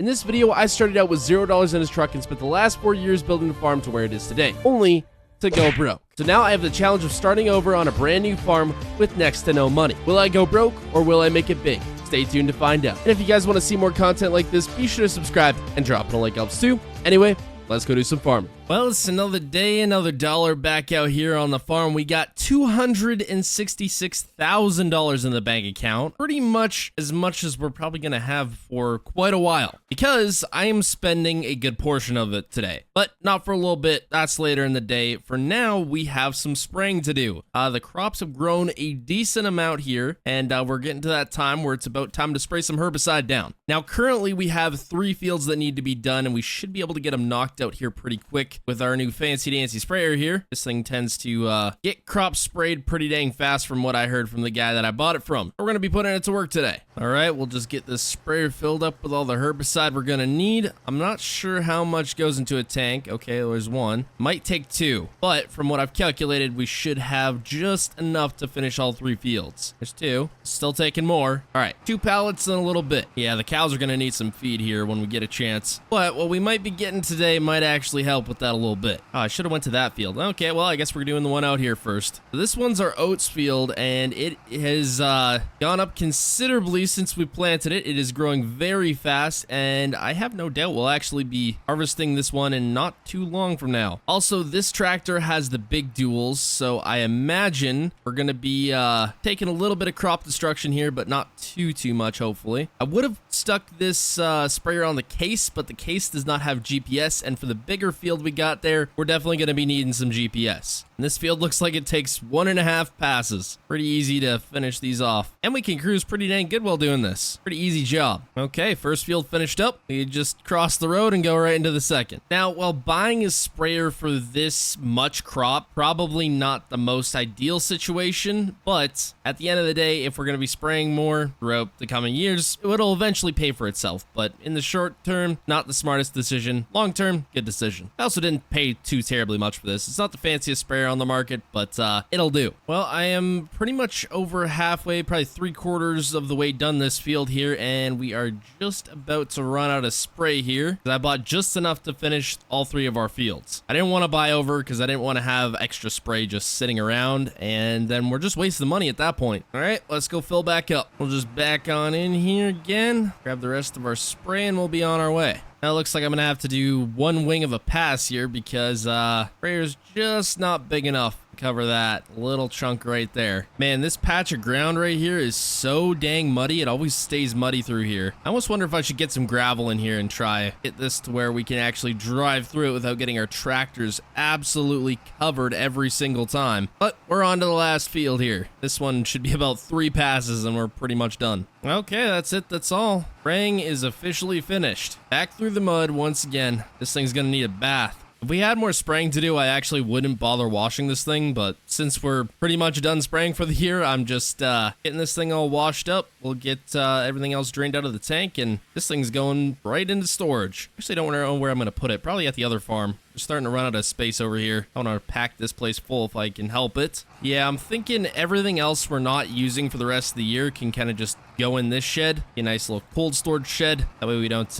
In this video, I started out with $0 in his truck and spent the last 4 years building the farm to where it is today, only to go broke. So now I have the challenge of starting over on a brand new farm with next to no money. Will I go broke or will I make it big? Stay tuned to find out. And if you guys want to see more content like this, be sure to subscribe and drop a like helps too. Anyway, let's go do some farming. Well, it's another day, another dollar back out here on the farm. We got $266,000 in the bank account. Pretty much as we're probably going to have for quite a while. Because I am spending a good portion of it today. But not for a little bit. That's later in the day. For now, we have some spraying to do. The crops have grown a decent amount here. And we're getting to that time where it's about time to spray some herbicide down. Now, currently, we have 3 fields that need to be done. And we should be able to get them knocked out here pretty quick with our new fancy dancy sprayer here. This thing tends to get crops sprayed pretty dang fast from what I heard from the guy that I bought it from. We're going to be putting it to work today. All right, we'll just get this sprayer filled up with all the herbicide we're going to need. I'm not sure how much goes into a tank. Okay, there's 1. Might take 2, but from what I've calculated, we should have just enough to finish all 3 fields. There's 2. Still taking more. All right, 2 pallets in a little bit. Yeah, the cows are going to need some feed here when we get a chance. But what we might be getting today might actually help with that a little bit. Oh, I should have went to that field. Okay, well, I guess we're doing the one out here first. So this one's our oats field, and it has gone up considerably since we planted it. It is growing very fast, and I have no doubt we'll actually be harvesting this one in not too long from now. Also, this tractor has the big duals, so I imagine we're going to be taking a little bit of crop destruction here, but not too much, hopefully. I would have stuck this sprayer on the case, but the case does not have GPS, and for the bigger field we got there, we're definitely going to be needing some GPS. And this field looks like it takes 1.5 passes. Pretty easy to finish these off. And we can cruise pretty dang good while doing this. Pretty easy job. Okay, first field finished up. We just cross the road and go right into the second. Now, while buying a sprayer for this much crop, probably not the most ideal situation, but at the end of the day, if we're going to be spraying more throughout the coming years, it'll eventually pay for itself. But in the short term, not the smartest decision. Long term, good decision. I also didn't pay too terribly much for this. It's not the fanciest sprayer on the market, but it'll do. Well, I am pretty much over halfway, probably 3/4 of the way done this field here, and we are just about to run out of spray here. I bought just enough to finish all 3 of our fields. I didn't want to buy over because I didn't want to have extra spray just sitting around, and then we're just wasting money at that point. All right, let's go fill back up. We'll just back on in here again, grab the rest of our spray, and we'll be on our way. Now it looks like I'm gonna have to do 1 wing of a pass here because sprayer's just not big enough to cover that little chunk right there. Man, this patch of ground right here is so dang muddy. It always stays muddy through here. I almost wonder if I should get some gravel in here and try get this to where we can actually drive through it without getting our tractors absolutely covered every single time. But we're on to the last field here. This one should be about 3 passes and we're pretty much done. Okay, that's it. That's all. Spraying is officially finished. Back through the mud once again. This thing's gonna need a bath. If we had more spraying to do, I actually wouldn't bother washing this thing, but since we're pretty much done spraying for the year, I'm just getting this thing all washed up. We'll get everything else drained out of the tank, and this thing's going right into storage. Actually, I don't know where I'm going to put it. Probably at the other farm. We're starting to run out of space over here. I want to pack this place full if I can help it. Yeah, I'm thinking everything else we're not using for the rest of the year can kind of just go in this shed. A nice little cold storage shed. That way we don't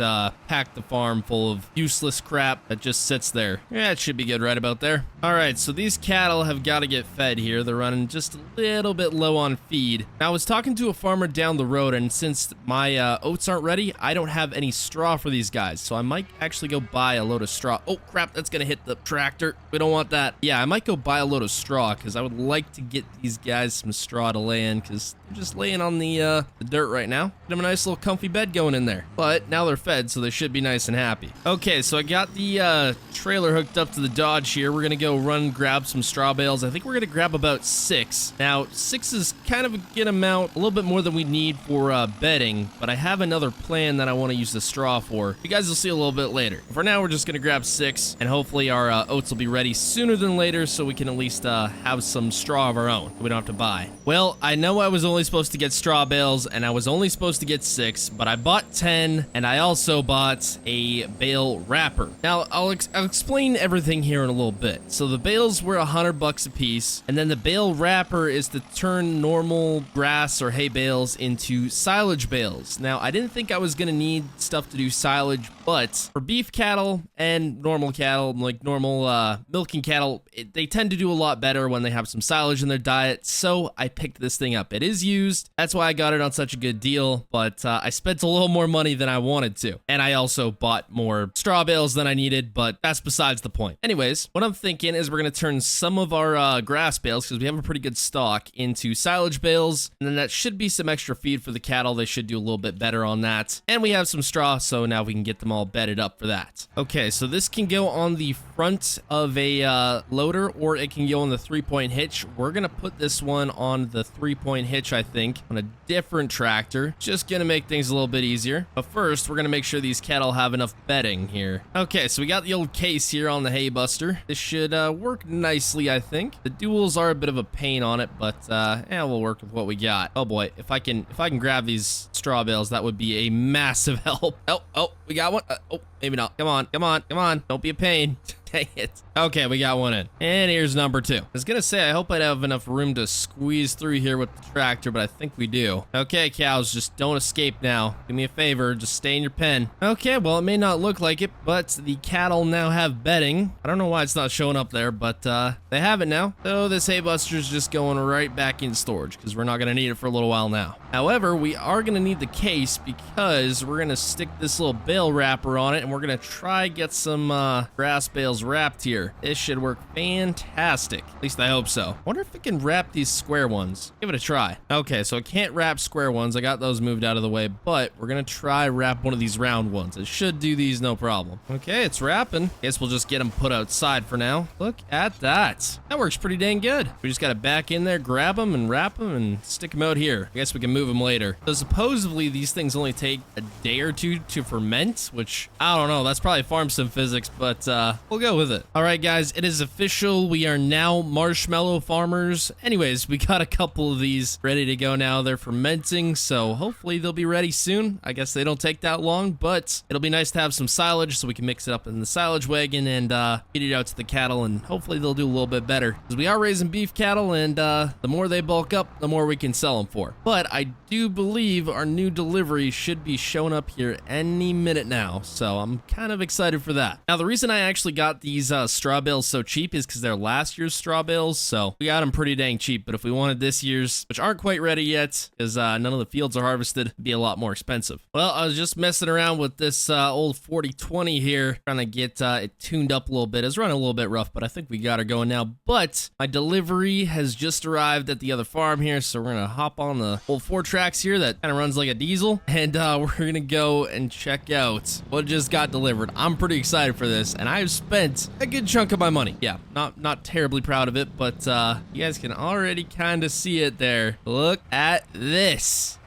pack the farm full of useless crap that just sits there. Yeah, it should be good right about there. All right, so these cattle have got to get fed here. They're running just a little bit low on feed. Now, I was talking to a farmer down the road, and since my oats aren't ready, I don't have any straw for these guys. So I might actually go buy a load of straw. Oh, crap, that's going to hit the tractor. We don't want that. Yeah, I might go buy a load of straw because I would like to get these guys some straw to lay in because they're just laying on the dirt right now. Get them a nice little comfy bed going in there. But now they're fed, so they should be nice and happy. Okay, so I got the trailer hooked up to the Dodge here. We're going to go run grab some straw bales. I think we're going to grab about 6. Now, 6 is kind of a good amount, a little bit more than we need for bedding, but I have another plan that I want to use the straw for. You guys will see a little bit later. For now, we're just going to grab 6, and hopefully our oats will be ready sooner than later so we can at least have some straw of our own that we don't have to buy. Well, I know I was only only supposed to get straw bales, and I was only supposed to get 6, but I bought 10, and I also bought a bale wrapper. Now, I'll explain everything here in a little bit. So the bales were $100 a piece, and then the bale wrapper is to turn normal grass or hay bales into silage bales. Now, I didn't think I was gonna need stuff to do silage, but for beef cattle and normal cattle, like normal milking cattle, they tend to do a lot better when they have some silage in their diet, so I picked this thing up. It is used, that's why I got it on such a good deal, but I spent a little more money than I wanted to, and I also bought more straw bales than I needed, but that's besides the point. Anyways, what I'm thinking is we're gonna turn some of our grass bales, because we have a pretty good stock, into silage bales, and then that should be some extra feed for the cattle. They should do a little bit better on that, and we have some straw, so now we can get them all bedded up for that. Okay, so this can go on the front of a loader, or it can go on the 3-point hitch. We're gonna put this one on the 3-point hitch, I think, on a different tractor, just gonna make things a little bit easier. But first, we're gonna make sure these cattle have enough bedding here. Okay, so we got the old case here on the hay buster. This should work nicely, I think. The duals are a bit of a pain on it, but yeah, we'll work with what we got. Oh boy, if I can grab these straw bales, that would be a massive help. Oh, we got one. Oh, maybe not. Come on. Don't be a pain. Dang it. Okay, we got one in. And here's number 2. I was gonna say, I hope I'd have enough room to squeeze through here with the tractor, but I think we do. Okay, cows, just don't escape now. Do me a favor, just stay in your pen. Okay, well, it may not look like it, but the cattle now have bedding. I don't know why it's not showing up there, but they have it now. So this hay buster's just going right back in storage, because we're not gonna need it for a little while now. However, we are gonna need the case, because we're gonna stick this little bale wrapper on it, and we're gonna try get some grass bales wrapped here. This should work fantastic. At least I hope so. Wonder if it can wrap these square ones. Give it a try. Okay, so I can't wrap square ones. I got those moved out of the way, but we're gonna try wrap one of these round ones. It should do these no problem. Okay, it's wrapping. Guess we'll just get them put outside for now. Look at that. That works pretty dang good. We just gotta back in there, grab them and wrap them and stick them out here. I guess we can move them later. So supposedly these things only take a day or two to ferment, which I don't know. That's probably farm sim physics, but we'll go with it. All right, guys, it is official. We are now marshmallow farmers. Anyways, we got a couple of these ready to go now. They're fermenting, so hopefully they'll be ready soon. I guess they don't take that long, but it'll be nice to have some silage so we can mix it up in the silage wagon and feed it out to the cattle, and hopefully they'll do a little bit better, because we are raising beef cattle, and the more they bulk up, the more we can sell them for. But I do believe our new delivery should be showing up here any minute now, so I'm kind of excited for that. Now, the reason I actually got these straw bales so cheap is because they're last year's straw bales, so we got them pretty dang cheap. But if we wanted this year's, which aren't quite ready yet because none of the fields are harvested, it'd be a lot more expensive. Well, I was just messing around with this old 4020 here, trying to get it tuned up a little bit. It's running a little bit rough, but I think we got her going now. But my delivery has just arrived at the other farm here, so we're gonna hop on the old 4-tracks here that kind of runs like a diesel, and we're gonna go and check out what just got delivered. I'm pretty excited for this, and I've spent a good chunk of my money. Yeah, not terribly proud of it, but you guys can already kind of see it there. Look at this.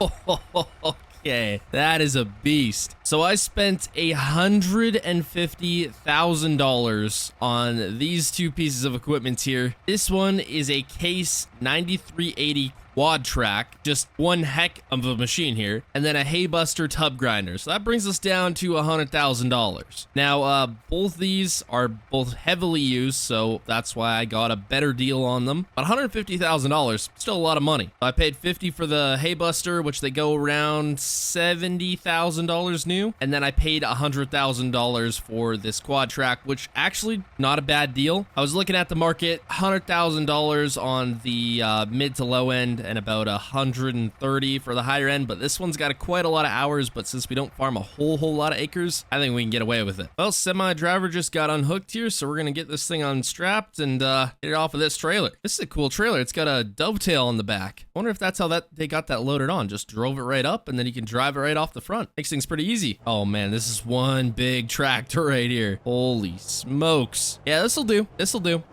Okay, that is a beast. So I spent $150,000 on these 2 pieces of equipment here. This one is a Case 9380 quad track, just one heck of a machine here, and then a hay buster tub grinder. So that brings us down to $100,000. Now, both these are both heavily used, so that's why I got a better deal on them. But $150,000, still a lot of money. I paid $50 for the hay buster, which they go around $70,000 new, and then I paid $100,000 for this quad track, which actually not a bad deal. I was looking at the market, $100,000 on the mid to low end, and about 130 for the higher end, but this one's got quite a lot of hours, but since we don't farm a whole lot of acres, I think we can get away with it. Well, semi-driver just got unhooked here, so we're gonna get this thing unstrapped and get it off of this trailer. This is a cool trailer. It's got a dovetail on the back. I wonder if that's how they got that loaded on. Just drove it right up, and then you can drive it right off the front. Makes things pretty easy. Oh man, this is one big tractor right here. Holy smokes. Yeah, this'll do.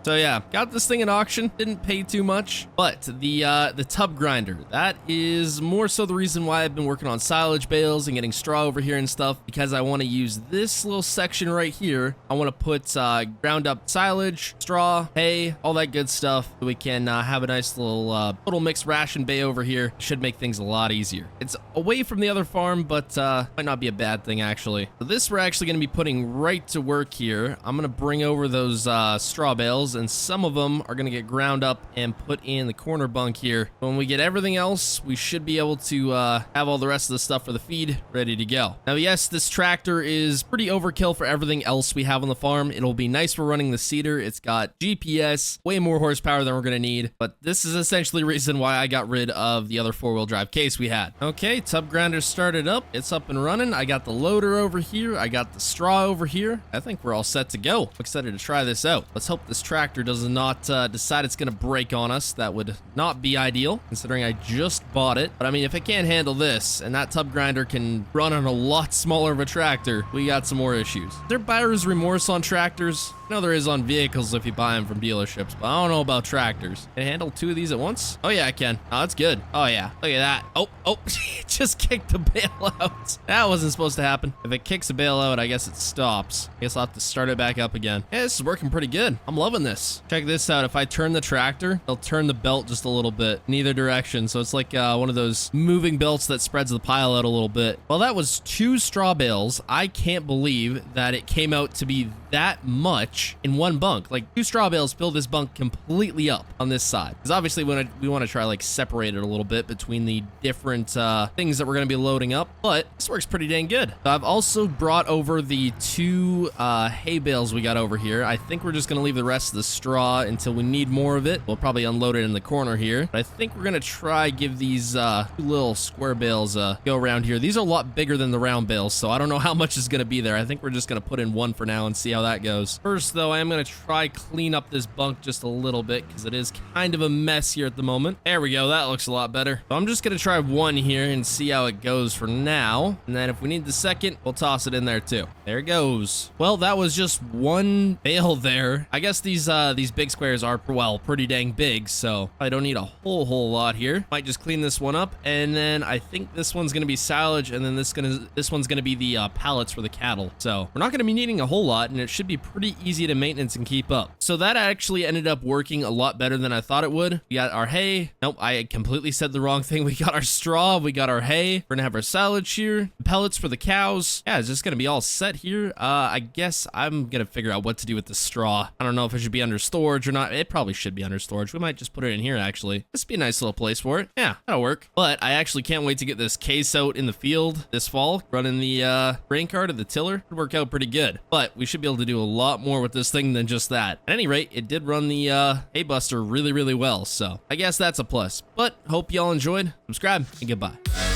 So yeah, got this thing at auction. Didn't pay too much. But the tub grinder, that is more so the reason why I've been working on silage bales and getting straw over here and stuff, because I want to use this little section right here. I want to put ground up silage, straw, hay, all that good stuff, so we can have a nice little total mixed ration bay over here. Should make things a lot easier. It's away from the other farm, but might not be a bad thing actually. So this we're actually going to be putting right to work here. I'm going to bring over those straw bales, and some of them are going to get ground up and put in the corner bunk here. When we get everything else, we should be able to have all the rest of the stuff for the feed ready to go. Now, yes, this tractor is pretty overkill for everything else we have on the farm. It'll be nice for running the seeder. It's got GPS, way more horsepower than we're going to need, but this is essentially the reason why I got rid of the other four-wheel drive case we had. Okay, tub grinder started up. It's up and running. I got the loader over here. I got the straw over here. I think we're all set to go. I'm excited to try this out. Let's hope this tractor does not decide it's going to break on us. That would not be ideal, considering I just bought it. But I mean, if it can't handle this, and that tub grinder can run on a lot smaller of a tractor, we got some more issues. Is there buyer's remorse on tractors? I know there is on vehicles if you buy them from dealerships, but I don't know about tractors. Can I handle two of these at once? Oh yeah, I can. Oh, that's good. Oh yeah, look at that. Oh, it just kicked the bale out. That wasn't supposed to happen. If it kicks a bale out, I guess it stops. I guess I'll have to start it back up again. Yeah, this is working pretty good. I'm loving this. Check this out. If I turn the tractor, it'll turn the belt just a little bit in either direction. So it's like one of those moving belts that spreads the pile out a little bit. Well, that was 2 straw bales. I can't believe that it came out to be that much in one bunk. Like 2 straw bales fill this bunk completely up on this side. Because obviously we want to try like separate it a little bit between the different things that we're going to be loading up. But this works pretty dang good. So I've also brought over the 2 hay bales we got over here. I think we're just going to leave the rest of the straw until we need more of it. We'll probably unload it in the corner here. But I think we're going to try give these 2 little square bales a go around here. These are a lot bigger than the round bales, so I don't know how much is going to be there. I think we're just going to put in one for now and see how that goes. First, though, I am going to try clean up this bunk just a little bit because it is kind of a mess here at the moment. There we go. That looks a lot better. So I'm just going to try one here and see how it goes for now. And then if we need the second, we'll toss it in there too. There it goes. Well, that was just one bale there. I guess these big squares are, well, pretty dang big, so I don't need a whole lot here. Might just clean this one up, and then I think this one's going to be silage, and then this one's going to be the pallets for the cattle. So we're not going to be needing a whole lot, and it should be pretty easy to maintenance and keep up. So that actually ended up working a lot better than I thought it would. We got our hay. Nope, I completely said the wrong thing. We got our straw. We got our hay. We're going to have our silage here. The pellets for the cows. Yeah, it's just going to be all set here. I guess I'm going to figure out what to do with the straw. I don't know if it should be under storage or not. It probably should be under storage. We might just put it in here, actually. This would be a nice little place for it. Yeah, that'll work. But I actually can't wait to get this case out in the field this fall. Running the grain cart or the tiller would work out pretty good. But we should be able to do a lot more with this thing than just that. At any rate, it did run the hay buster really well. So I guess that's a plus. But hope y'all enjoyed. Subscribe and goodbye.